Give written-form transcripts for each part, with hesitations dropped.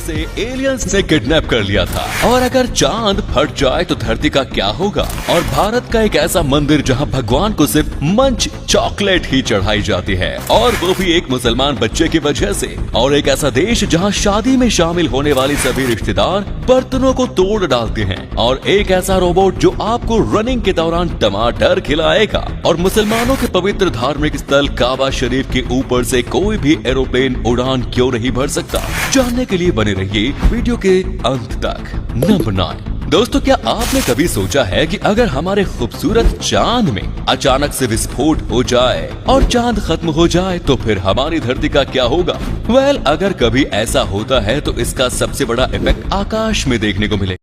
जिसे एलियंस ने किडनैप कर लिया था। और अगर चांद फट जाए तो धरती का क्या होगा। और भारत का एक ऐसा मंदिर जहां भगवान को सिर्फ मंच चॉकलेट ही चढ़ाई जाती है, और वो भी एक मुसलमान बच्चे की वजह से। और एक ऐसा देश जहां शादी में शामिल होने वाली सभी रिश्तेदार बर्तनों को तोड़ डालते हैं। और एक ऐसा रोबोट जो आपको रनिंग के दौरान टमाटर खिलाएगा। और मुसलमानों के पवित्र धार्मिक स्थल काबा शरीफ के ऊपर से कोई भी एरोप्लेन उड़ान क्यों नहीं भर सकता। जानने के लिए बने रहिए वीडियो के अंत तक। नंबर 9। दोस्तों, क्या आपने कभी सोचा है कि अगर हमारे खूबसूरत चांद में अचानक से विस्फोट हो जाए और चांद खत्म हो जाए तो फिर हमारी धरती का क्या होगा। वेल, अगर कभी ऐसा होता है तो इसका सबसे बड़ा इफेक्ट आकाश में देखने को मिलेगा।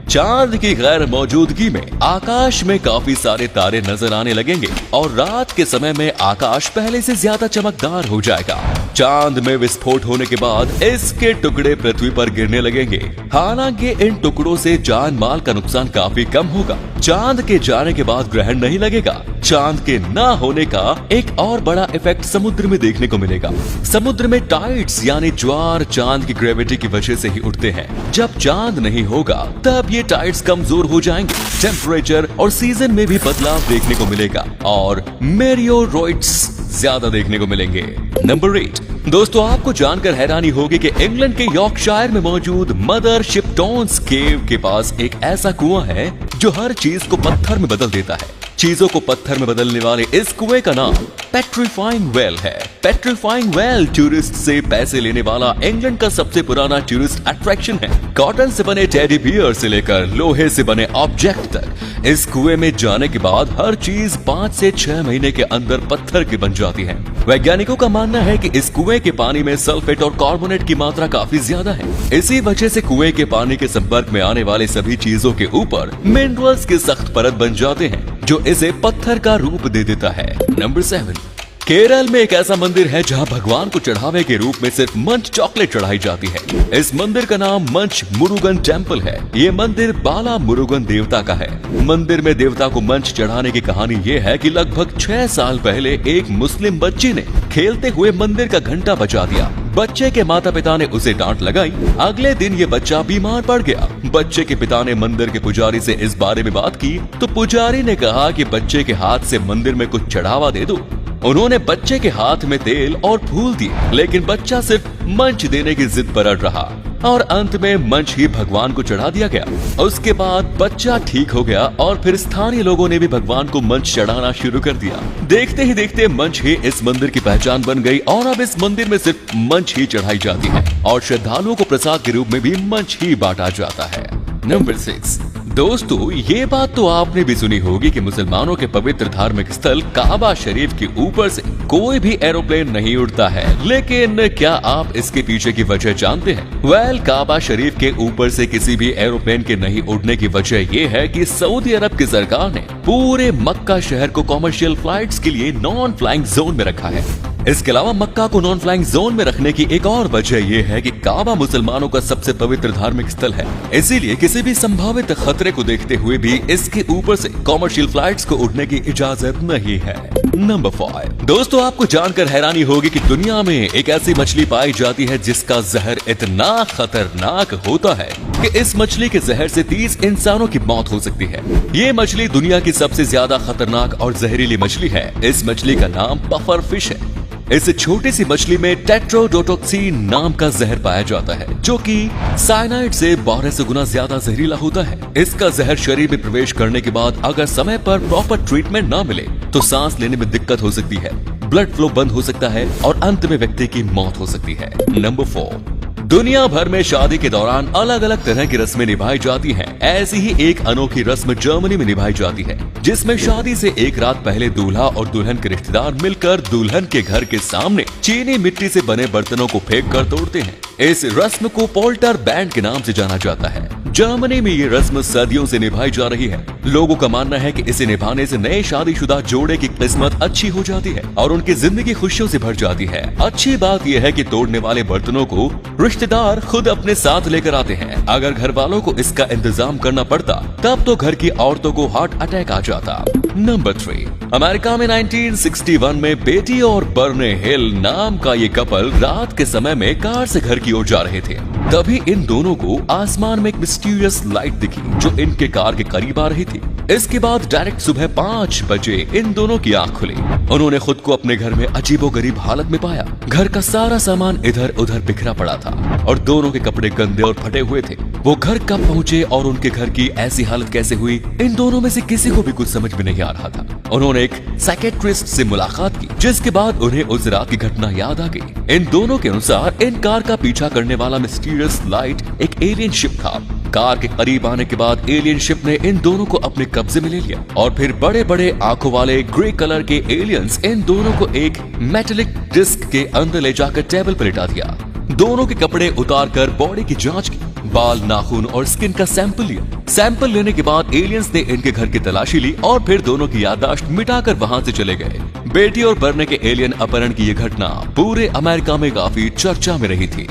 चांद की गैर मौजूदगी में आकाश में काफी सारे तारे नजर आने लगेंगे और रात के समय में आकाश पहले से ज्यादा चमकदार हो जाएगा। चांद में विस्फोट होने के बाद इसके टुकड़े पृथ्वी पर गिरने लगेंगे। हालांकि इन टुकड़ों से जान माल का नुकसान काफी कम होगा। चांद के जाने के बाद ग्रहण नहीं लगेगा। चांद के न होने का एक और बड़ा इफेक्ट समुद्र में देखने को मिलेगा। समुद्र में टाइड्स यानी ज्वार चांद की ग्रेविटी की वजह से ही उठते हैं। जब चांद नहीं होगा तब ये टाइड्स कमजोर हो जाएंगे। टेम्परेचर और सीजन में भी बदलाव देखने को मिलेगा और मेरियोरॉइड्स ज्यादा देखने को मिलेंगे। नंबर 8। दोस्तों, आपको जानकर हैरानी होगी कि इंग्लैंड के यॉर्कशायर में मौजूद मदर शिपटॉन्स केव के पास एक ऐसा कुआं है जो हर चीज को पत्थर में बदल देता है। चीजों को पत्थर में बदलने वाले इस कुएं का नाम पेट्रीफाइंग वेल है। पेट्रीफाइंग वेल टूरिस्ट से पैसे लेने वाला इंग्लैंड का सबसे पुराना टूरिस्ट अट्रैक्शन है। कॉटन से बने टेडी बियर से लेकर लोहे से बने ऑब्जेक्ट तक इस कुएं में जाने के बाद हर चीज 5 से 6 महीने के अंदर पत्थर की बन जाती है। वैज्ञानिकों का मानना है कि इस कुएं के पानी में सल्फेट और कार्बोनेट की मात्रा काफी ज्यादा है। इसी वजह से कुएं के पानी के संपर्क में आने वाले सभी चीजों के ऊपर मिनरल्स की सख्त परत बन जाते हैं जो इसे पत्थर का रूप दे देता है। नंबर 7। केरल में एक ऐसा मंदिर है जहां भगवान को चढ़ावे के रूप में सिर्फ मंच चॉकलेट चढ़ाई जाती है। इस मंदिर का नाम मंच मुरुगन टेम्पल है। ये मंदिर बाला मुरुगन देवता का है। मंदिर में देवता को मंच चढ़ाने की कहानी ये है कि लगभग 6 साल पहले एक मुस्लिम बच्चे ने खेलते हुए मंदिर का घंटा बजा दिया। बच्चे के माता पिता ने उसे डांट लगाई। अगले दिन ये बच्चा बीमार पड़ गया। बच्चे के पिता ने मंदिर के पुजारी से इस बारे में बात की तो पुजारी ने कहा कि बच्चे के हाथ से मंदिर में कुछ चढ़ावा दे दो। उन्होंने बच्चे के हाथ में तेल और फूल दिए, लेकिन बच्चा सिर्फ मंच देने की जिद पर अड़ रहा और अंत में मंच ही भगवान को चढ़ा दिया गया। उसके बाद बच्चा ठीक हो गया और फिर स्थानीय लोगों ने भी भगवान को मंच चढ़ाना शुरू कर दिया। देखते ही देखते मंच ही इस मंदिर की पहचान बन गई और अब इस मंदिर में सिर्फ मंच ही चढ़ाई जाती है और श्रद्धालुओं को प्रसाद के रूप में भी मंच ही बांटा जाता है। नंबर 6। दोस्तों, ये बात तो आपने भी सुनी होगी कि मुसलमानों के पवित्र धार्मिक स्थल काबा शरीफ के ऊपर से कोई भी एरोप्लेन नहीं उड़ता है। लेकिन क्या आप इसके पीछे की वजह जानते हैं? वेल, काबा शरीफ के ऊपर से किसी भी एरोप्लेन के नहीं उड़ने की वजह ये है कि सऊदी अरब की सरकार ने पूरे मक्का शहर को कॉमर्शियल फ्लाइट्स के लिए नॉन फ्लाइंग जोन में रखा है। इसके अलावा मक्का को नॉन फ्लाइंग जोन में रखने की एक और वजह यह है कि काबा मुसलमानों का सबसे पवित्र धार्मिक स्थल है। इसीलिए किसी भी संभावित खतरे को देखते हुए भी इसके ऊपर से कॉमर्शियल फ्लाइट्स को उड़ने की इजाजत नहीं है। नंबर 5। दोस्तों, आपको जानकर हैरानी होगी कि दुनिया में एक ऐसी मछली पाई जाती है जिसका जहर इतना खतरनाक होता है कि इस मछली के जहर से 30 इंसानों की मौत हो सकती है। ये मछली दुनिया की सबसे ज्यादा खतरनाक और जहरीली मछली है। इस मछली का नाम पफर फिश है। इस छोटी सी मछली में टेट्रोडोटोक्सिन नाम का जहर पाया जाता है जो कि साइनाइड से 1200 गुना ज्यादा जहरीला होता है। इसका जहर शरीर में प्रवेश करने के बाद अगर समय पर प्रॉपर ट्रीटमेंट न मिले तो सांस लेने में दिक्कत हो सकती है, ब्लड फ्लो बंद हो सकता है और अंत में व्यक्ति की मौत हो सकती है। नंबर 4। दुनिया भर में शादी के दौरान अलग अलग तरह की रस्में निभाई जाती हैं। ऐसी ही एक अनोखी रस्म जर्मनी में निभाई जाती है जिसमें शादी से एक रात पहले दूल्हा और दुल्हन के रिश्तेदार मिलकर दुल्हन के घर के सामने चीनी मिट्टी से बने बर्तनों को फेंक कर तोड़ते हैं। इस रस्म को पोल्टर बैंड के नाम से जाना जाता है जर्मनी में ये रस्म सदियों से निभाई जा रही है। लोगों का मानना है कि इसे निभाने से नए शादीशुदा जोड़े की किस्मत अच्छी हो जाती है और उनकी जिंदगी खुशियों से भर जाती है। अच्छी बात यह है कि तोड़ने वाले बर्तनों को रिश्तेदार खुद अपने साथ लेकर आते हैं। अगर घर वालों को इसका इंतजाम करना पड़ता तब तो घर की औरतों को हार्ट अटैक आ जाता। नंबर 3, अमेरिका में 1961 में बेटी और बर्ने हिल नाम का ये कपल रात के समय में कार से घर की ओर जा रहे थे। तभी इन दोनों को आसमान में एक मिस्टीरियस लाइट दिखी जो इनके कार के करीब आ रही थी। इसके बाद डायरेक्ट सुबह 5 बजे इन दोनों की आंख खुली। उन्होंने खुद को अपने घर में अजीबोगरीब हालत में पाया। घर का सारा सामान इधर उधर बिखरा पड़ा था और दोनों के कपड़े गंदे और फटे हुए थे। वो घर कब पहुंचे और उनके घर की ऐसी हालत कैसे हुई, इन दोनों में से किसी को भी कुछ समझ में नहीं आ रहा था। उन्होंने एक साइकेट्रिस्ट से मुलाकात की, जिसके बाद उन्हें उस रात की घटना याद आ गई। इन दोनों के अनुसार इन कार का पीछा करने वाला मिस्टीरियस लाइट एक एलियन शिप था। कार के करीब आने के बाद एलियन शिप ने इन दोनों को अपने कब्जे में ले लिया और फिर बड़े बड़े आंखों वाले ग्रे कलर के एलियंस इन दोनों को एक मेटेलिक डिस्क के अंदर ले जाकर टेबल पर लिटा दिया। दोनों के कपड़े उतार कर बॉडी की जांच की, बाल, नाखून और स्किन का सैंपल लिया। सैंपल लेने के बाद एलियंस ने इनके घर की तलाशी ली और फिर दोनों की याददाश्त मिटाकर वहां से चले गए। बेटी और बरने के एलियन अपहरण की यह घटना पूरे अमेरिका में काफी चर्चा में रही थी।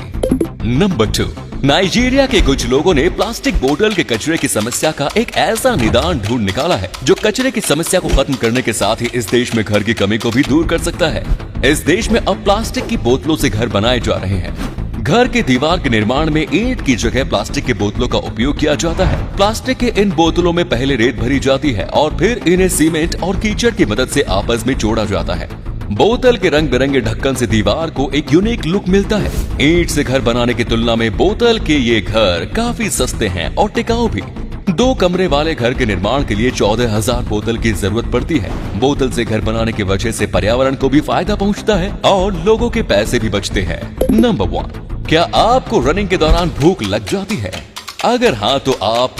नंबर 2, नाइजीरिया के कुछ लोगों ने प्लास्टिक बोतल के कचरे की समस्या का एक ऐसा निदान ढूंढ निकाला है जो कचरे की समस्या को खत्म करने के साथ ही इस देश में घर की कमी को भी दूर कर सकता है। इस देश में अब प्लास्टिक की बोतलों से घर बनाए जा रहे हैं। घर के दीवार के निर्माण में ईंट की जगह प्लास्टिक की बोतलों का उपयोग किया जाता है। प्लास्टिक के इन बोतलों में पहले रेत भरी जाती है और फिर इन्हें सीमेंट और कीचड़ की मदद से आपस में जोड़ा जाता है। बोतल के रंग बिरंगे ढक्कन से दीवार को एक यूनिक लुक मिलता है। ईंट से घर बनाने की तुलना में बोतल के ये घर काफी सस्ते हैं और टिकाऊ भी। 2 कमरे वाले घर के निर्माण के लिए 14,000 बोतल की जरूरत पड़ती है। बोतल से घर बनाने की वजह से पर्यावरण को भी फायदा पहुंचता है और लोगों के पैसे भी बचते हैं। नंबर 1, क्या आपको रनिंग के दौरान भूख लग जाती है? अगर हाँ तो आप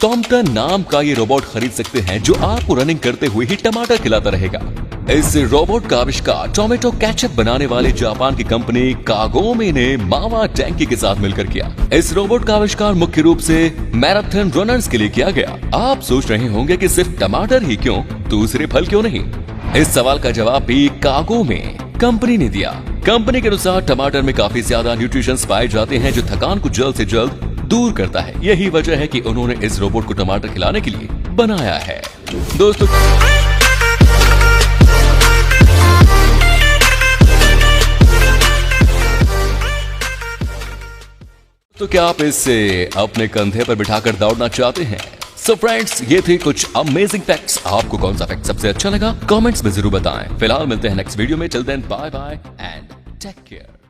टॉमटन नाम का ये रोबोट खरीद सकते हैं जो आपको रनिंग करते हुए ही टमाटर खिलाता रहेगा। इस रोबोट का आविष्कार टोमेटो केचप बनाने वाले जापान की कंपनी कागोमी ने मावा टैंकी के साथ मिलकर किया। इस रोबोट का आविष्कार मुख्य रूप से मैराथन रनर्स के लिए किया गया। आप सोच रहे होंगे कि सिर्फ टमाटर ही क्यों, दूसरे फल क्यों नहीं? इस सवाल का जवाब भी कागोमी कंपनी ने दिया। कंपनी के अनुसार टमाटर में काफी ज्यादा न्यूट्रिशंस पाए जाते हैं जो थकान को जल्द से जल्द दूर करता है। यही वजह है कि उन्होंने इस रोबोट को टमाटर खिलाने के लिए बनाया है। दोस्तों तो क्या आप इससे अपने कंधे पर बिठाकर दौड़ना चाहते हैं? सो फ्रेंड्स, ये थे कुछ अमेजिंग फैक्ट्स। आपको कौन सा फैक्ट सबसे अच्छा लगा कमेंट्स में जरूर बताएं। फिलहाल मिलते हैं नेक्स्ट वीडियो में। Till then bye bye and take care.